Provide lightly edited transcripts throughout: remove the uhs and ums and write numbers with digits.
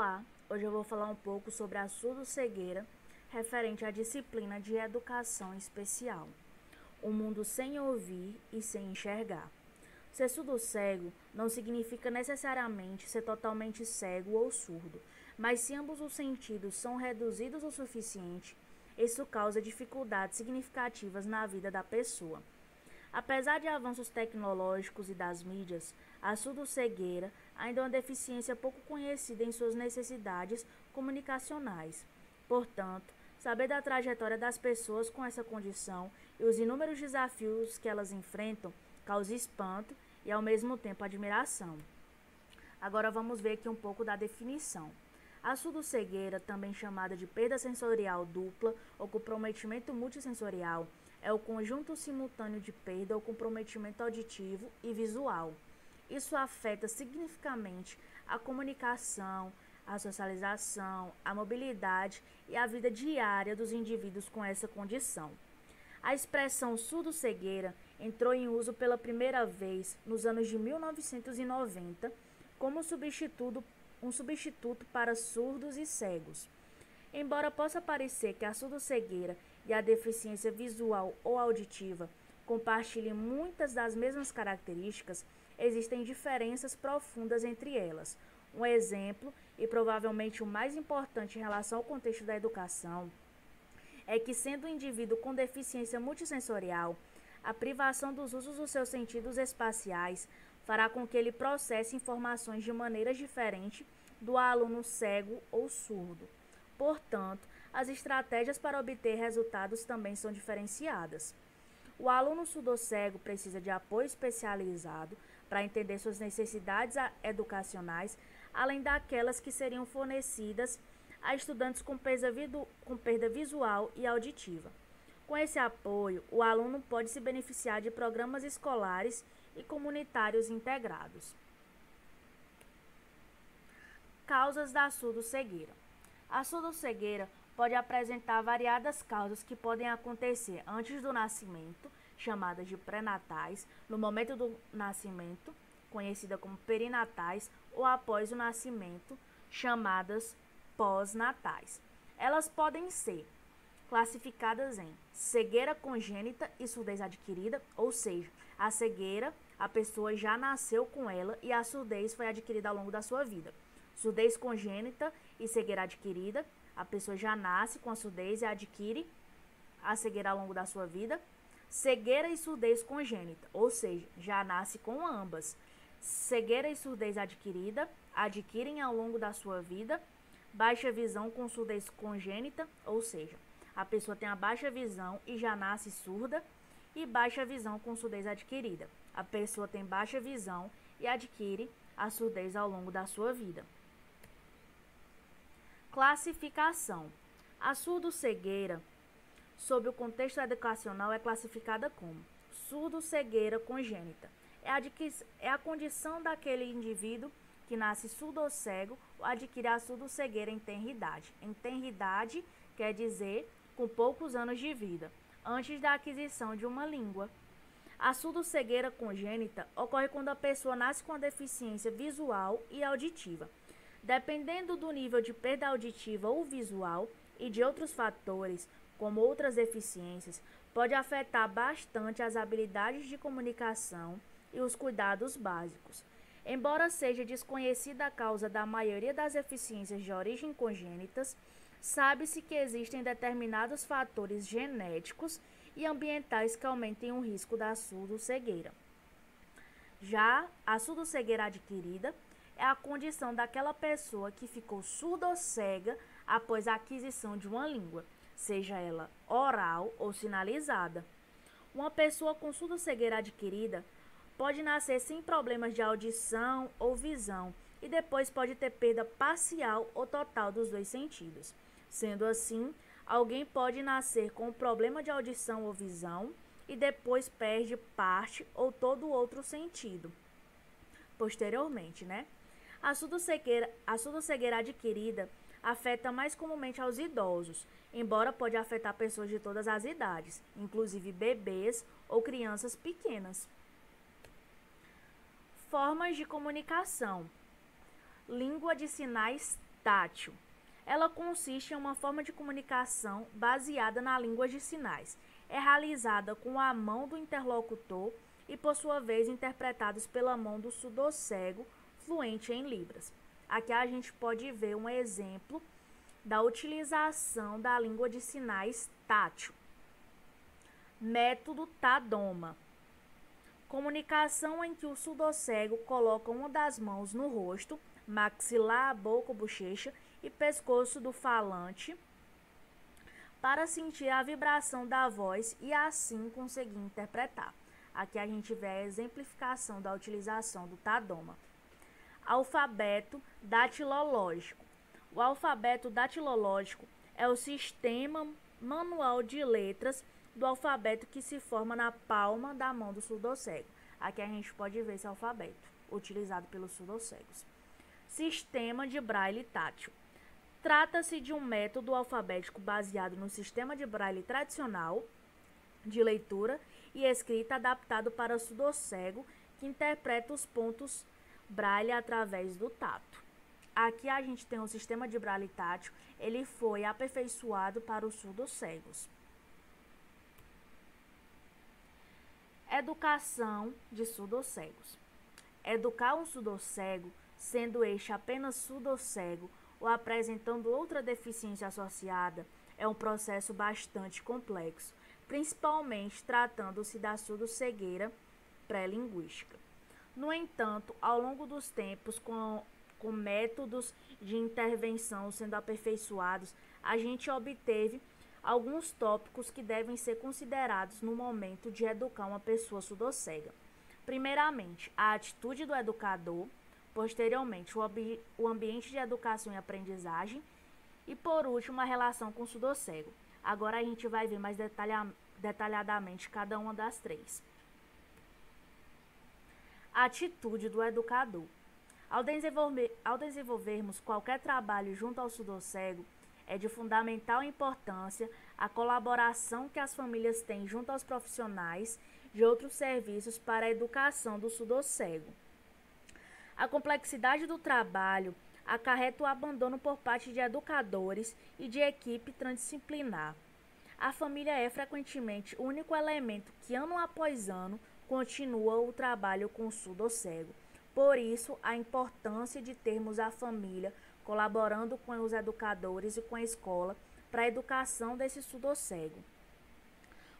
Olá, hoje eu vou falar um pouco sobre a surdo-cegueira referente à disciplina de educação especial. Um mundo sem ouvir e sem enxergar. Ser surdo-cego não significa necessariamente ser totalmente cego ou surdo, mas se ambos os sentidos são reduzidos o suficiente, isso causa dificuldades significativas na vida da pessoa. Apesar de avanços tecnológicos e das mídias, a surdo-cegueira ainda é uma deficiência pouco conhecida em suas necessidades comunicacionais. Portanto, saber da trajetória das pessoas com essa condição e os inúmeros desafios que elas enfrentam causa espanto e, ao mesmo tempo, admiração. Agora vamos ver aqui um pouco da definição. A surdo-cegueira, também chamada de perda sensorial dupla ou comprometimento multissensorial, é o conjunto simultâneo de perda ou comprometimento auditivo e visual. Isso afeta significativamente a comunicação, a socialização, a mobilidade e a vida diária dos indivíduos com essa condição. A expressão surdo-cegueira entrou em uso pela primeira vez nos anos de 1990 como um substituto para surdos e cegos. Embora possa parecer que a surdo-cegueira e a deficiência visual ou auditiva compartilhem muitas das mesmas características, existem diferenças profundas entre elas. Um exemplo, e provavelmente o mais importante em relação ao contexto da educação, é que, sendo um indivíduo com deficiência multissensorial, a privação dos usos dos seus sentidos espaciais fará com que ele processe informações de maneiras diferentes do aluno cego ou surdo. Portanto, as estratégias para obter resultados também são diferenciadas. O aluno surdo-cego precisa de apoio especializado para entender suas necessidades educacionais, além daquelas que seriam fornecidas a estudantes com perda visual e auditiva. Com esse apoio, o aluno pode se beneficiar de programas escolares e comunitários integrados. Causas da surdo-cegueira. A surdo-cegueira pode apresentar variadas causas que podem acontecer antes do nascimento, chamadas de pré-natais, no momento do nascimento, conhecida como perinatais, ou após o nascimento, chamadas pós-natais. Elas podem ser classificadas em cegueira congênita e surdez adquirida, ou seja, a cegueira, a pessoa já nasceu com ela e a surdez foi adquirida ao longo da sua vida. Surdez congênita e cegueira adquirida, a pessoa já nasce com a surdez e adquire a cegueira ao longo da sua vida. Cegueira e surdez congênita, ou seja, já nasce com ambas. Cegueira e surdez adquirida, adquirem ao longo da sua vida. Baixa visão com surdez congênita, ou seja, a pessoa tem a baixa visão e já nasce surda. E baixa visão com surdez adquirida, a pessoa tem baixa visão e adquire a surdez ao longo da sua vida. Classificação. A surdo-cegueira, sob o contexto educacional, é classificada como surdo-cegueira congênita. É a condição daquele indivíduo que nasce surdo ou cego ou adquire a surdo-cegueira em tenra idade. Em tenra idade quer dizer com poucos anos de vida, antes da aquisição de uma língua. A surdo-cegueira congênita ocorre quando a pessoa nasce com a deficiência visual e auditiva. Dependendo do nível de perda auditiva ou visual e de outros fatores, como outras deficiências, pode afetar bastante as habilidades de comunicação e os cuidados básicos. Embora seja desconhecida a causa da maioria das deficiências de origem congênitas, sabe-se que existem determinados fatores genéticos e ambientais que aumentem o risco da surdo-cegueira. Já a surdo-cegueira adquirida é a condição daquela pessoa que ficou surdo-cega após a aquisição de uma língua, seja ela oral ou sinalizada. Uma pessoa com surdo-cegueira adquirida pode nascer sem problemas de audição ou visão e depois pode ter perda parcial ou total dos dois sentidos. Sendo assim, alguém pode nascer com problema de audição ou visão e depois perde parte ou todo o outro sentido. Posteriormente, A surdo-cegueira adquirida afeta mais comumente aos idosos, embora pode afetar pessoas de todas as idades, inclusive bebês ou crianças pequenas. Formas de comunicação. Língua de sinais tátil. Ela consiste em uma forma de comunicação baseada na língua de sinais. É realizada com a mão do interlocutor e, por sua vez, interpretados pela mão do surdocego fluente em Libras. Aqui a gente pode ver um exemplo da utilização da língua de sinais tátil. Método Tadoma. Comunicação em que o surdocego coloca uma das mãos no rosto, maxilar, boca, bochecha e pescoço do falante para sentir a vibração da voz e assim conseguir interpretar. Aqui a gente vê a exemplificação da utilização do Tadoma. Alfabeto datilológico. O alfabeto datilológico é o sistema manual de letras do alfabeto que se forma na palma da mão do surdocego. Aqui a gente pode ver esse alfabeto utilizado pelos surdocegos. Sistema de braille tátil. Trata-se de um método alfabético baseado no sistema de braille tradicional de leitura e escrita adaptado para o surdocego que interpreta os pontos braille através do tato. Aqui a gente tem um sistema de braille tátil, ele foi aperfeiçoado para os surdocegos. Educação de surdocegos. Educar um surdocego, sendo este apenas surdocego ou apresentando outra deficiência associada, é um processo bastante complexo, principalmente tratando-se da surdocegueira pré-linguística. No entanto, ao longo dos tempos, com métodos de intervenção sendo aperfeiçoados, a gente obteve alguns tópicos que devem ser considerados no momento de educar uma pessoa surdocega. Primeiramente, a atitude do educador, posteriormente, o ambiente de educação e aprendizagem e, por último, a relação com o surdocego. Agora a gente vai ver mais detalhadamente cada uma das três. Atitude do educador. Ao desenvolvermos qualquer trabalho junto ao surdocego, é de fundamental importância a colaboração que as famílias têm junto aos profissionais de outros serviços para a educação do surdocego. A complexidade do trabalho acarreta o abandono por parte de educadores e de equipe transdisciplinar. A família é frequentemente o único elemento que, ano após ano, continua o trabalho com o surdocego. Por isso, a importância de termos a família colaborando com os educadores e com a escola para a educação desse surdocego.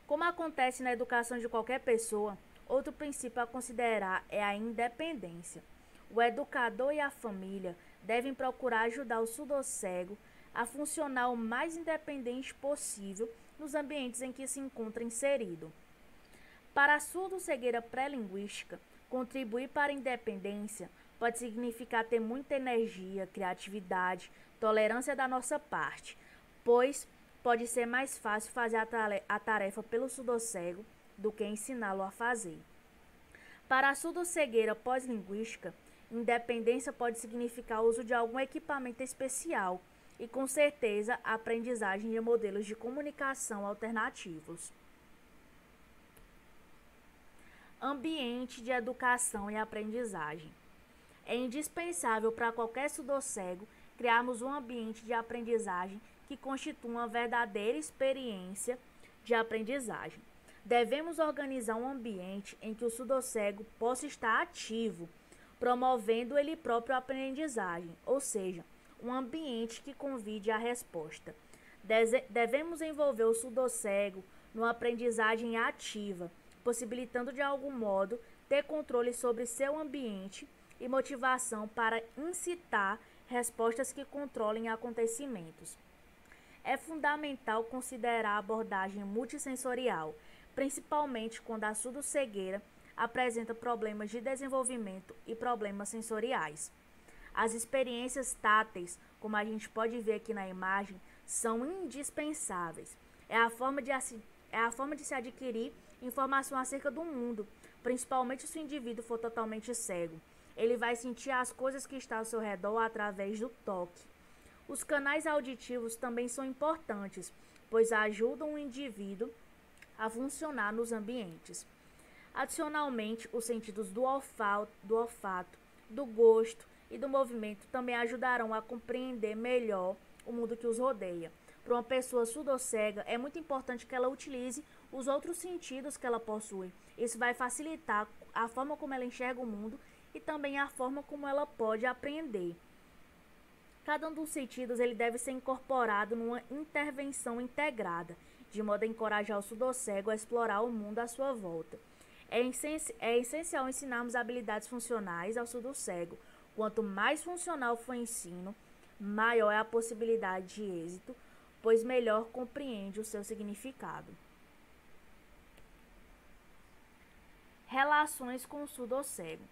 Como acontece na educação de qualquer pessoa, outro princípio a considerar é a independência. O educador e a família devem procurar ajudar o surdocego a funcionar o mais independente possível nos ambientes em que se encontra inserido. Para a surdocegueira pré-linguística, contribuir para a independência pode significar ter muita energia, criatividade, tolerância da nossa parte, pois pode ser mais fácil fazer a tarefa pelo surdocego do que ensiná-lo a fazer. Para a surdocegueira pós-linguística, independência pode significar o uso de algum equipamento especial e, com certeza, a aprendizagem de modelos de comunicação alternativos. Ambiente de educação e aprendizagem. É indispensável para qualquer surdocego criarmos um ambiente de aprendizagem que constitua uma verdadeira experiência de aprendizagem. Devemos organizar um ambiente em que o surdocego possa estar ativo, promovendo ele próprio a aprendizagem, ou seja, um ambiente que convide à resposta. Devemos envolver o surdocego numa aprendizagem ativa, possibilitando de algum modo ter controle sobre seu ambiente e motivação para incitar respostas que controlem acontecimentos. É fundamental considerar a abordagem multissensorial, principalmente quando a surdocegueira apresenta problemas de desenvolvimento e problemas sensoriais. As experiências táteis, como a gente pode ver aqui na imagem, são indispensáveis. É a forma de se adquirir informação acerca do mundo, principalmente se o indivíduo for totalmente cego. Ele vai sentir as coisas que estão ao seu redor através do toque. Os canais auditivos também são importantes, pois ajudam o indivíduo a funcionar nos ambientes. Adicionalmente, os sentidos do olfato, do gosto e do movimento também ajudarão a compreender melhor o mundo que os rodeia. Para uma pessoa surdocega, é muito importante que ela utilize os outros sentidos que ela possui. Isso vai facilitar a forma como ela enxerga o mundo e também a forma como ela pode aprender. Cada um dos sentidos ele deve ser incorporado numa intervenção integrada, de modo a encorajar o surdocego a explorar o mundo à sua volta. É essencial ensinarmos habilidades funcionais ao surdocego. Quanto mais funcional for o ensino, maior é a possibilidade de êxito, pois melhor compreende o seu significado. Relações com o surdocego.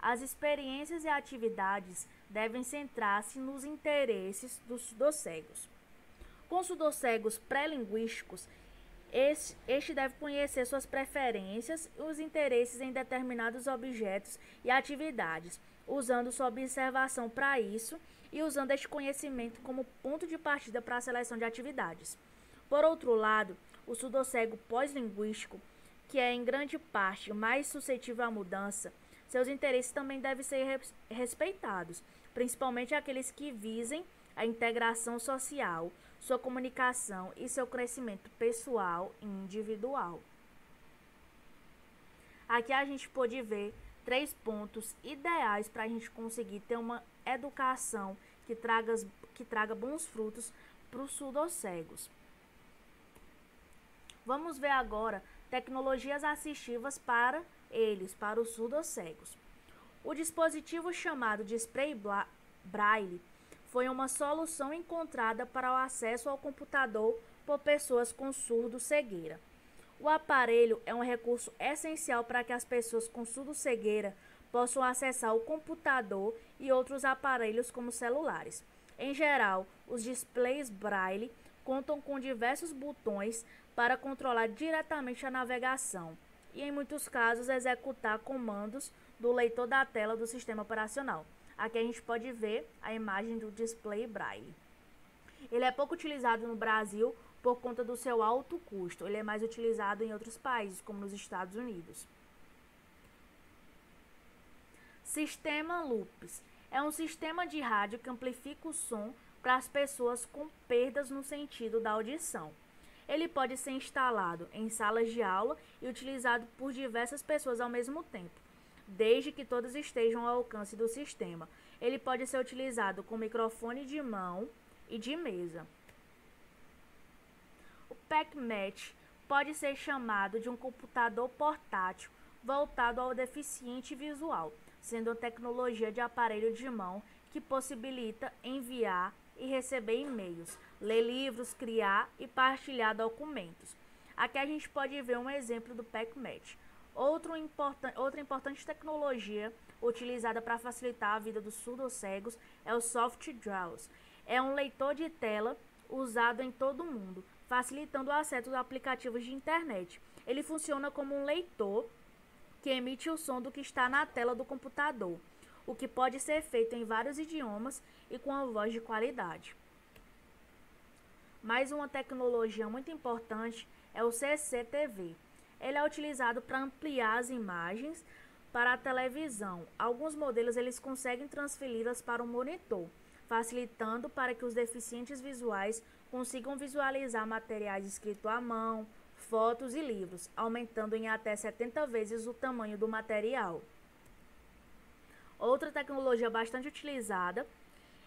As experiências e atividades devem centrar-se nos interesses dos surdocegos. Com surdocegos pré-linguísticos, este deve conhecer suas preferências e os interesses em determinados objetos e atividades, usando sua observação para isso e usando este conhecimento como ponto de partida para a seleção de atividades. Por outro lado, o surdocego pós-linguístico, que é em grande parte mais suscetível à mudança, seus interesses também devem ser respeitados, principalmente aqueles que visem a integração social, sua comunicação e seu crescimento pessoal e individual. Aqui a gente pode ver 3 pontos ideais para a gente conseguir ter uma educação que traga bons frutos para os surdocegos. Vamos ver agora tecnologias assistivas para os surdocegos. O dispositivo chamado display braille foi uma solução encontrada para o acesso ao computador por pessoas com surdo-cegueira. O aparelho é um recurso essencial para que as pessoas com surdo-cegueira possam acessar o computador e outros aparelhos como celulares. Em geral, os displays braille contam com diversos botões para controlar diretamente a navegação e, em muitos casos, executar comandos do leitor da tela do sistema operacional. Aqui a gente pode ver a imagem do display braille. Ele é pouco utilizado no Brasil por conta do seu alto custo. Ele é mais utilizado em outros países, como nos Estados Unidos. Sistema Loops. É um sistema de rádio que amplifica o som para as pessoas com perdas no sentido da audição. Ele pode ser instalado em salas de aula e utilizado por diversas pessoas ao mesmo tempo, desde que todas estejam ao alcance do sistema. Ele pode ser utilizado com microfone de mão e de mesa. O PECMAT pode ser chamado de um computador portátil voltado ao deficiente visual, sendo uma tecnologia de aparelho de mão que possibilita enviar e receber e-mails, ler livros, criar e partilhar documentos. Aqui a gente pode ver um exemplo do PECMAT. Outra importante tecnologia utilizada para facilitar a vida dos surdocegos é o SoftJaws. É um leitor de tela usado em todo o mundo, facilitando o acesso a aplicativos de internet. Ele funciona como um leitor que emite o som do que está na tela do computador, o que pode ser feito em vários idiomas e com uma voz de qualidade. Mais uma tecnologia muito importante é o CCTV. Ele é utilizado para ampliar as imagens para a televisão. Alguns modelos eles conseguem transferi-las para um monitor, facilitando para que os deficientes visuais consigam visualizar materiais escritos à mão, fotos e livros, aumentando em até 70 vezes o tamanho do material. Outra tecnologia bastante utilizada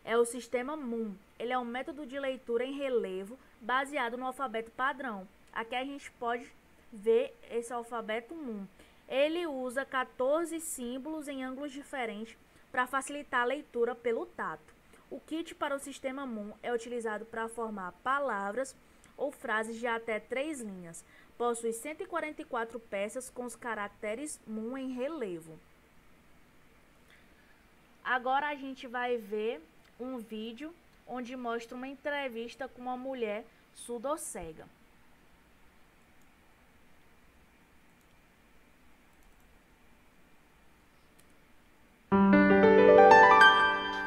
é o sistema MUM. Ele é um método de leitura em relevo baseado no alfabeto padrão. Aqui a gente pode ver esse alfabeto MUM. Ele usa 14 símbolos em ângulos diferentes para facilitar a leitura pelo tato. O kit para o sistema MUM é utilizado para formar palavras ou frases de até 3 linhas. Possui 144 peças com os caracteres MUM em relevo. Agora a gente vai ver um vídeo onde mostra uma entrevista com uma mulher surdocega.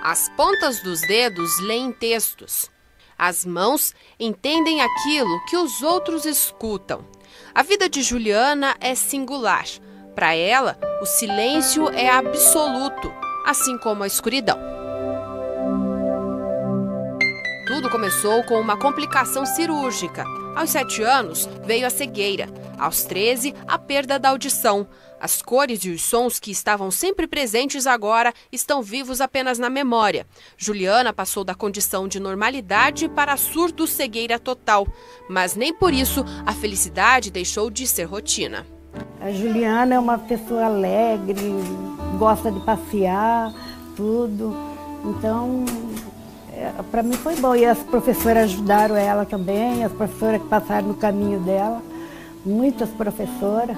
As pontas dos dedos leem textos. As mãos entendem aquilo que os outros escutam. A vida de Juliana é singular. Para ela, o silêncio é absoluto. assim como a escuridão. Tudo começou com uma complicação cirúrgica. Aos 7 anos, veio a cegueira. Aos 13, a perda da audição. As cores e os sons que estavam sempre presentes agora estão vivos apenas na memória. Juliana passou da condição de normalidade para a surdo-cegueira total. Mas nem por isso a felicidade deixou de ser rotina. A Juliana é uma pessoa alegre, gosta de passear, tudo. Então, para mim foi bom. E as professoras ajudaram ela também, as professoras que passaram no caminho dela, muitas professoras.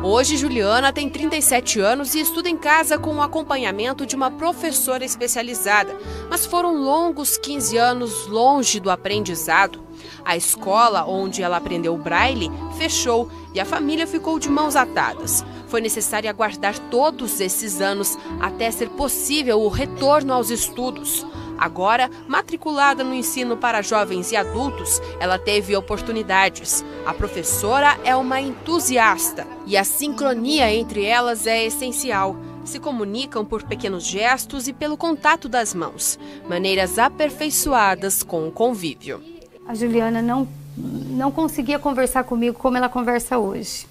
Hoje, Juliana tem 37 anos e estuda em casa com o acompanhamento de uma professora especializada. Mas foram longos 15 anos longe do aprendizado. A escola onde ela aprendeu o braille fechou e a família ficou de mãos atadas. Foi necessário aguardar todos esses anos até ser possível o retorno aos estudos. Agora, matriculada no ensino para jovens e adultos, ela teve oportunidades. A professora é uma entusiasta e a sincronia entre elas é essencial. Se comunicam por pequenos gestos e pelo contato das mãos, maneiras aperfeiçoadas com o convívio. A Juliana não conseguia conversar comigo como ela conversa hoje.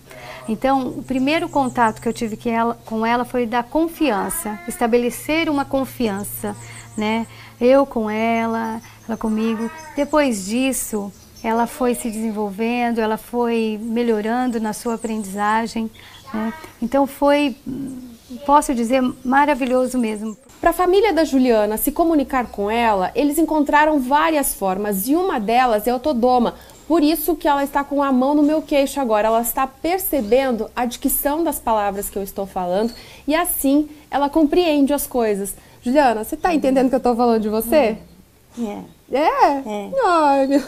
Então, o primeiro contato que eu tive com ela foi da confiança, estabelecer uma confiança, né? Eu com ela comigo. Depois disso, ela foi se desenvolvendo, ela foi melhorando na sua aprendizagem, né? Então foi, posso dizer, maravilhoso mesmo. Para a família da Juliana se comunicar com ela, eles encontraram várias formas e uma delas é o Todoma. Por isso que ela está com a mão no meu queixo agora. Ela está percebendo a dicção das palavras que eu estou falando e assim ela compreende as coisas. Juliana, você está entendendo que eu estou falando de você? É? Ai,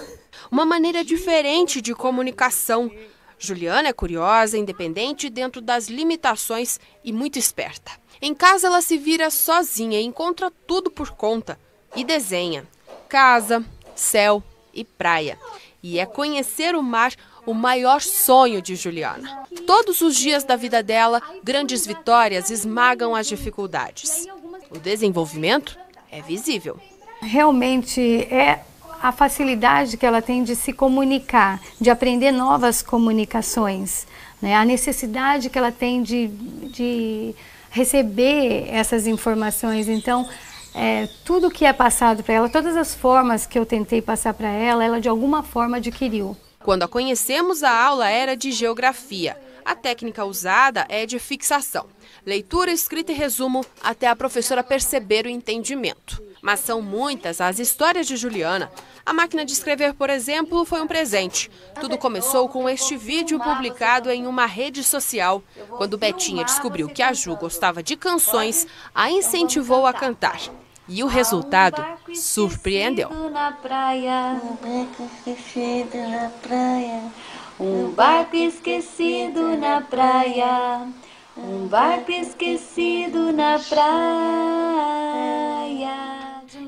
uma maneira diferente de comunicação. Juliana é curiosa, independente dentro das limitações e muito esperta. Em casa ela se vira sozinha e encontra tudo por conta. E desenha casa, céu e praia. E é conhecer o mar o maior sonho de Juliana. Todos os dias da vida dela, grandes vitórias esmagam as dificuldades. O desenvolvimento é visível. Realmente é a facilidade que ela tem de se comunicar, de aprender novas comunicações, né? A necessidade que ela tem de receber essas informações. Então, tudo que é passado para ela, todas as formas que eu tentei passar para ela, ela de alguma forma adquiriu. Quando a conhecemos, a aula era de geografia. A técnica usada é de fixação. Leitura, escrita e resumo até a professora perceber o entendimento. Mas são muitas as histórias de Juliana. A máquina de escrever, por exemplo, foi um presente. Tudo começou com este vídeo publicado em uma rede social. Quando Betinha descobriu que a Ju gostava de canções, a incentivou a cantar. E o resultado surpreendeu. Um barco esquecido na praia, um barco esquecido na praia.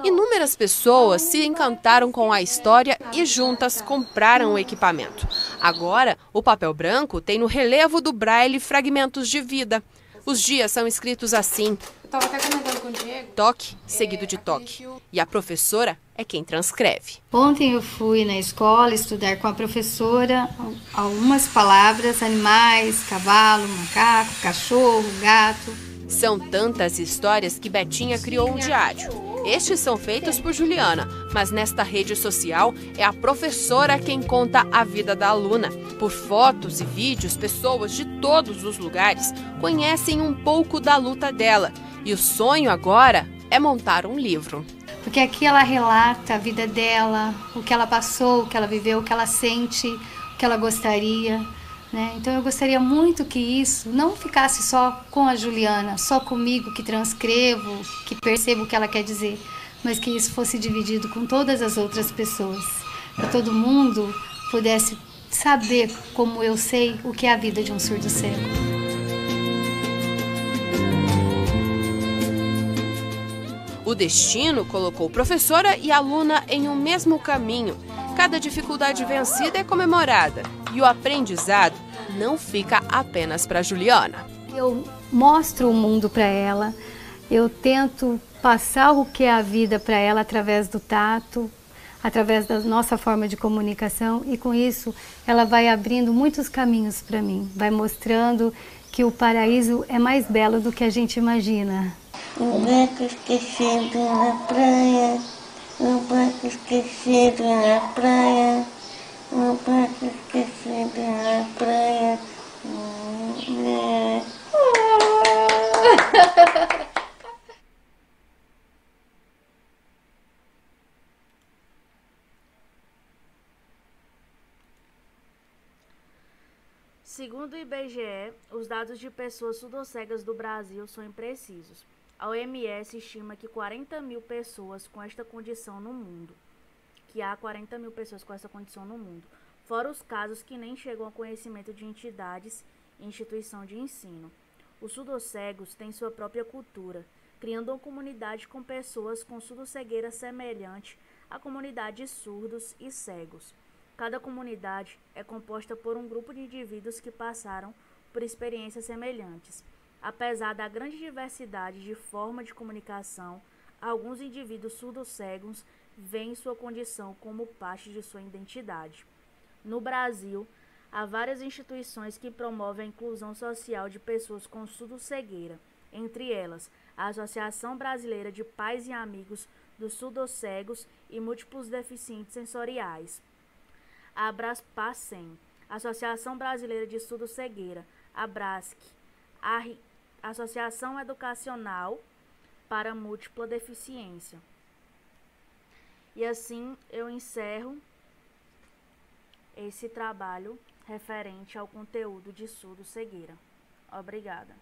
Inúmeras pessoas se encantaram com a história e juntas compraram o equipamento. Agora, o papel branco tem no relevo do braille fragmentos de vida. Os dias são escritos assim. Estava até comentando com o Diego. Toque, seguido de toque. E a professora é quem transcreve. Ontem eu fui na escola estudar com a professora algumas palavras: animais, cavalo, macaco, cachorro, gato. São tantas histórias que Betinha criou um diário. Estes são feitos por Juliana, mas nesta rede social é a professora quem conta a vida da aluna. Por fotos e vídeos, pessoas de todos os lugares conhecem um pouco da luta dela. E o sonho agora é montar um livro. Porque aqui ela relata a vida dela, o que ela passou, o que ela viveu, o que ela sente, o que ela gostaria, né? Então eu gostaria muito que isso não ficasse só com a Juliana, só comigo que transcrevo, que percebo o que ela quer dizer, mas que isso fosse dividido com todas as outras pessoas, que todo mundo pudesse saber, como eu sei, o que é a vida de um surdo cego. O destino colocou professora e aluna em um mesmo caminho. Cada dificuldade vencida é comemorada e o aprendizado não fica apenas para Juliana. Eu mostro o mundo para ela, Eu tento passar o que é a vida para ela através do tato, através da nossa forma de comunicação, e com isso ela vai abrindo muitos caminhos para mim, vai mostrando que o paraíso é mais belo do que a gente imagina. Um barco esquecido na praia, um barco esquecido na praia, um barco esquecido na praia. Segundo o IBGE, os dados de pessoas surdoscegas do Brasil são imprecisos. A OMS estima que 40 mil pessoas com esta condição no mundo, fora os casos que nem chegam a conhecimento de entidades e instituição de ensino. Os surdocegos têm sua própria cultura, criando uma comunidade com pessoas com surdoscegueira semelhante à comunidade de surdos e cegos. Cada comunidade é composta por um grupo de indivíduos que passaram por experiências semelhantes. Apesar da grande diversidade de forma de comunicação, alguns indivíduos surdocegos veem sua condição como parte de sua identidade. No Brasil, há várias instituições que promovem a inclusão social de pessoas com surdoscegueira, entre elas a Associação Brasileira de Pais e Amigos dos Surdocegos e Múltiplos Deficientes Sensoriais, a Abraspacem, Associação Brasileira de Surdoscegueira, Abrasc, a Associação Educacional para Múltipla Deficiência. E assim eu encerro esse trabalho referente ao conteúdo de surdoscegueira. Obrigada.